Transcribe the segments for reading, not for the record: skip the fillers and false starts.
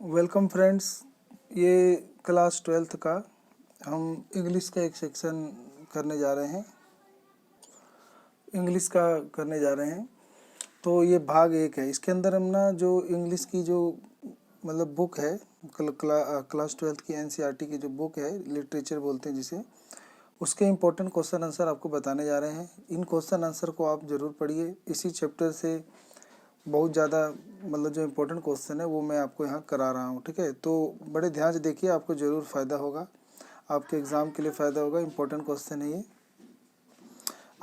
Welcome friends. ये class 12th का हम इंग्लिश का एक सेक्शन करने जा रहे हैं। तो ये भाग 1 है। इसके अंदर हम ना जो इंग्लिश की जो मतलब बुक है, क्लास 12th की एनसीईआरटी की जो बुक है, लिटरेचर बोलते हैं जिसे, उसके इम्पोर्टेंट क्वेश्चन आंसर आपको बताने जा रहे हैं। इन क्वेश्चन आंसर को आप ज़रूर पढ़िए। इसी चैप्टर से बहुत ज़्यादा मतलब जो इम्पोर्टेंट क्वेश्चन है वो मैं आपको यहाँ करा रहा हूँ, ठीक है। तो बड़े ध्यान से देखिए, आपको ज़रूर फ़ायदा होगा, आपके एग्ज़ाम के लिए फ़ायदा होगा। इम्पोर्टेंट क्वेश्चन है ये।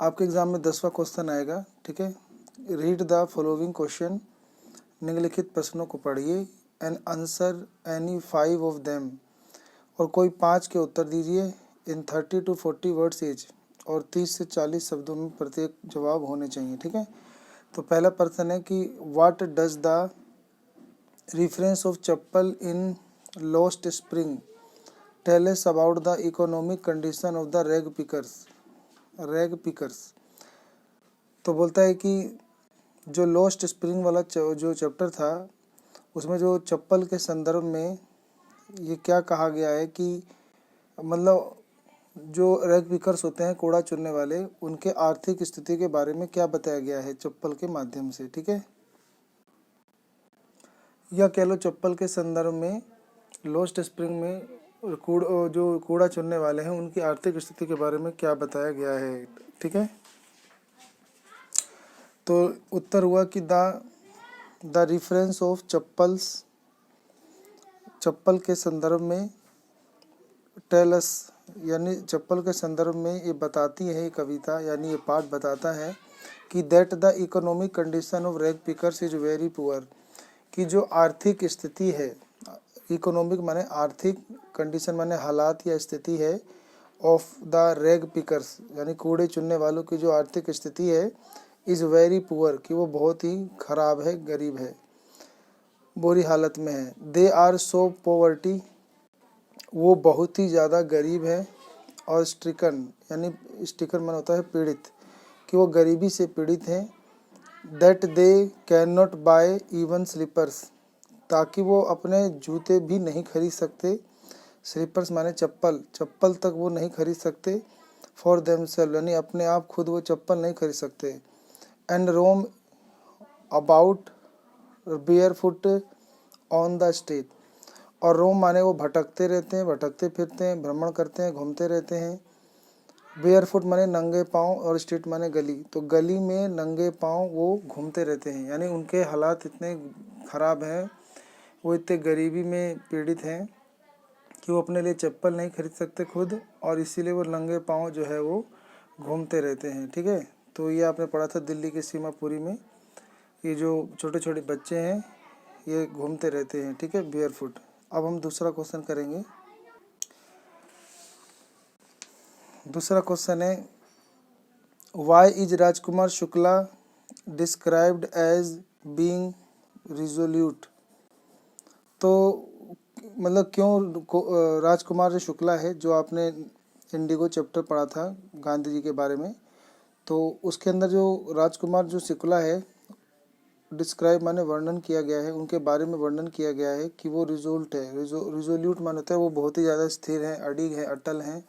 आपके एग्ज़ाम में 10वां क्वेश्चन आएगा, ठीक है। रीड द फॉलोइंग क्वेश्चन, निम्नलिखित प्रश्नों को पढ़िए and answer any 5 of them, और कोई 5 के उत्तर दीजिए इन 30 to 40 वर्ड्स ईच, और 30 से 40 शब्दों में प्रत्येक जवाब होने चाहिए, ठीक है। तो पहला प्रश्न है कि what does the reference of chappal in Lost Spring tell us about the economic condition of the rag pickers. तो बोलता है कि जो लॉस्ट स्प्रिंग वाला जो चैप्टर था, उसमें जो चप्पल के संदर्भ में ये क्या कहा गया है कि मतलब जो रैग पिकर्स होते हैं, कूड़ा चुनने वाले, उनके आर्थिक स्थिति के बारे में क्या बताया गया है चप्पल के माध्यम से, ठीक है। या कह लो चप्पल के संदर्भ में लॉस्ट स्प्रिंग में जो कूड़ा चुनने वाले हैं उनकी आर्थिक स्थिति के बारे में क्या बताया गया है, ठीक है। तो उत्तर हुआ कि द रेफरेंस ऑफ चप्पल के संदर्भ में टेलस, यानी चप्पल के संदर्भ में ये बताती है, ये कविता यानी ये पाठ बताता है कि that the economic condition of rag pickers is very poor, कि जो आर्थिक स्थिति है, इकोनॉमिक माने आर्थिक, कंडीशन माने हालात या स्थिति है, ऑफ द रैग पिकर्स यानी कूड़े चुनने वालों की जो आर्थिक स्थिति है, इज़ वेरी पुअर, कि वो बहुत ही खराब है, गरीब है, बुरी हालत में है। दे आर सो पोवर्टी, वो बहुत ही ज़्यादा गरीब है, और स्ट्रिकन यानी स्ट्रिकन मन होता है पीड़ित, कि वो गरीबी से पीड़ित हैं। That they cannot buy even slippers, ताकि वो अपने जूते भी नहीं खरीद सकते। स्लीपर्स माने चप्पल तक वो नहीं खरीद सकते। फॉर देमसेल्फ यानी अपने आप खुद वो चप्पल नहीं खरीद सकते। And roam about barefoot on the street, और रोम माने वो भटकते रहते हैं, भटकते फिरते हैं, भ्रमण करते हैं, घूमते रहते हैं। बेयर फुट माने नंगे पाँव, और स्ट्रीट माने गली, तो गली में नंगे पाँव वो घूमते रहते हैं, यानी उनके हालात इतने ख़राब हैं, वो इतने गरीबी में पीड़ित हैं कि वो अपने लिए चप्पल नहीं खरीद सकते खुद, और इसीलिए वो नंगे पाँव जो है वो घूमते रहते हैं, ठीक है। तो ये आपने पढ़ा था दिल्ली की सीमापुरी में, ये जो छोटे छोटे बच्चे हैं ये घूमते रहते हैं, ठीक है, बेयर फुट। अब हम दूसरा क्वेश्चन करेंगे। दूसरा क्वेश्चन है why is Rajkumar Shukla described as being resolute. तो मतलब क्यों राजकुमार जो शुक्ला है, जो आपने इंडिगो चैप्टर पढ़ा था गांधी जी के बारे में, तो उसके अंदर जो राजकुमार जो शुक्ला है, डिस्क्राइब माने वर्णन किया गया है, उनके बारे में वर्णन किया गया है कि वो रिजोल्ट है। रिजोल्यूट माने होता है वो बहुत ही ज़्यादा स्थिर है, अडिग है, अटल हैं।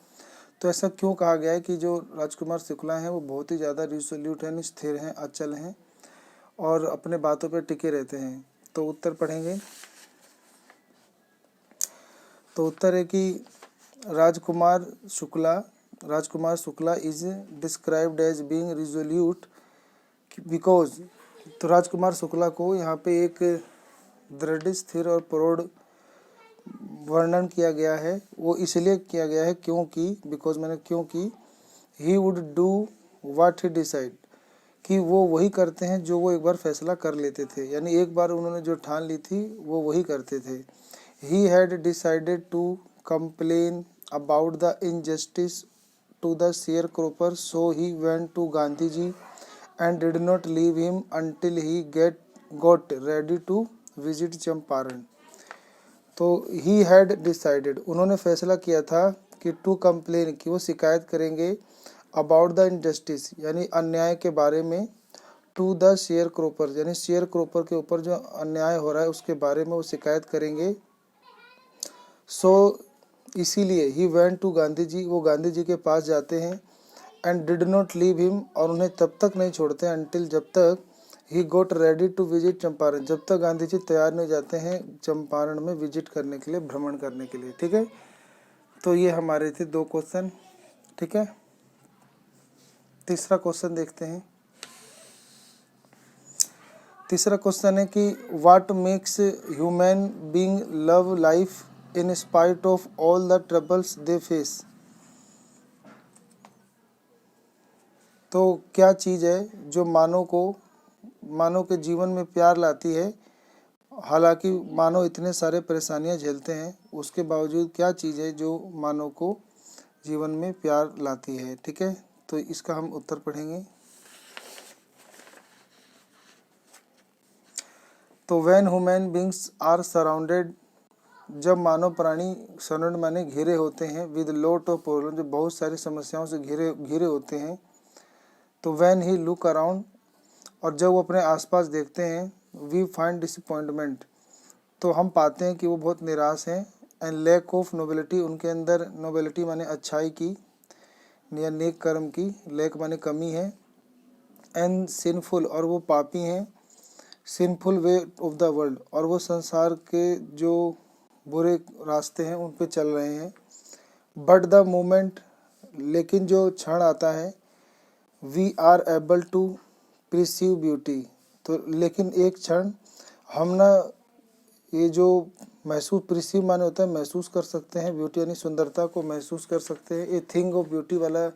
तो ऐसा क्यों कहा गया है कि जो राजकुमार शुक्ला हैं वो बहुत ही ज़्यादा रिजोल्यूट हैं, स्थिर हैं, अचल हैं, और अपने बातों पर टिके रहते हैं। तो उत्तर पढ़ेंगे। तो उत्तर है कि Rajkumar Shukla is described as being resolute because, तो राजकुमार शुक्ला को यहाँ पे एक दृढ़, स्थिर और प्रौढ़ वर्णन किया गया है। वो इसलिए किया गया है क्योंकि he would do what he decide, कि वो वही करते हैं जो वो एक बार फैसला कर लेते थे, यानी एक बार उन्होंने जो ठान ली थी वो वही करते थे। He had decided to complain about the injustice to the sharecropper, so he went to Gandhi ji and did not leave him until he got ready to visit Champaran. तो he had decided, उन्होंने फैसला किया था कि टू कंप्लेन, कि वो शिकायत करेंगे, अबाउट द इनजस्टिस यानी अन्याय के बारे में, टू द शेयर क्रोपर, यानी शेयर क्रोपर के ऊपर जो अन्याय हो रहा है उसके बारे में वो शिकायत करेंगे। सो इसीलिए ही वेंट टू गांधी जी, वो गांधी जी के पास जाते हैं। And did not leave him, और उन्हें तब तक नहीं छोड़ते अंटिल, जब तक ही गोट रेडी टू विजिट चंपारण, जब तक गांधी जी तैयार नहीं जाते हैं चंपारण में विजिट करने के लिए, भ्रमण करने के लिए। ठीक है, तो ये हमारे थे 2 क्वेश्चन। ठीक है, तीसरा क्वेश्चन देखते हैं। तीसरा क्वेश्चन है कि what makes human being love life in spite of all the troubles they face. तो क्या चीज़ है जो मानव के जीवन में प्यार लाती है, हालांकि मानव इतने सारे परेशानियां झेलते हैं उसके बावजूद क्या चीज़ है जो मानव को जीवन में प्यार लाती है। ठीक है, तो इसका हम उत्तर पढ़ेंगे। तो when human beings are surrounded, जब मानव प्राणी सराउंड माने घिरे होते हैं, विद लॉट ऑफ प्रॉब्लम, जो बहुत सारी समस्याओं से घिरे होते हैं। तो व्हेन ही लुक अराउंड, और जब वो अपने आसपास देखते हैं, वी फाइंड डिसअपॉइंटमेंट, तो हम पाते हैं कि वो बहुत निराश हैं। एंड लैक ऑफ नोबिलिटी, उनके अंदर नोबिलिटी माने अच्छाई की या नेक कर्म की, लैक माने कमी है। एंड सिनफुल, और वो पापी हैं। Sinful way of the world, और वो संसार के जो बुरे रास्ते हैं उन पे चल रहे हैं। बट द मोमेंट, लेकिन जो क्षण आता है, we are able to perceive beauty, तो लेकिन एक क्षण हम ना ये जो महसूस, परसीव माने होता है महसूस कर सकते हैं, ब्यूटी यानी सुंदरता को महसूस कर सकते हैं। ए थिंग ऑफ ब्यूटी वाला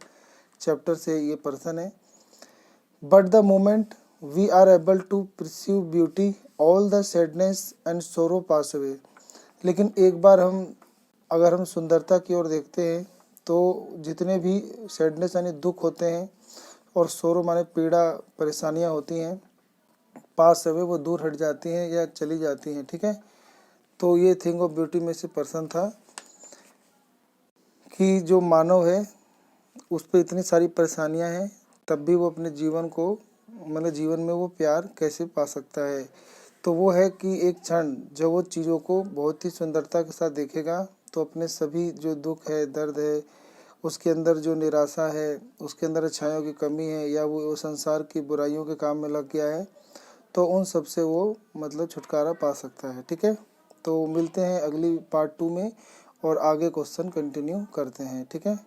चैप्टर से ये पर्सन है। But the moment we are able to perceive beauty, all the sadness and sorrow pass away, लेकिन एक बार अगर हम सुंदरता की ओर देखते हैं तो जितने भी सैडनेस यानी दुख होते हैं और सोरो माने पीड़ा, परेशानियां होती हैं, पास अवे वो दूर हट जाती हैं या चली जाती हैं। ठीक है, तो ये थिंग ऑफ ब्यूटी में से पर्सन था कि जो मानव है उस पर इतनी सारी परेशानियां हैं, तब भी वो अपने जीवन को मतलब जीवन में वो प्यार कैसे पा सकता है। तो वो है कि एक क्षण जब वो चीज़ों को बहुत ही सुंदरता के साथ देखेगा तो अपने सभी जो दुख है, दर्द है, उसके अंदर जो निराशा है, उसके अंदर अच्छाइयों की कमी है, या वो संसार की बुराइयों के काम में लग गया है, तो उन सब से वो मतलब छुटकारा पा सकता है। ठीक है, तो मिलते हैं अगली पार्ट 2 में और आगे क्वेश्चन कंटिन्यू करते हैं। ठीक है।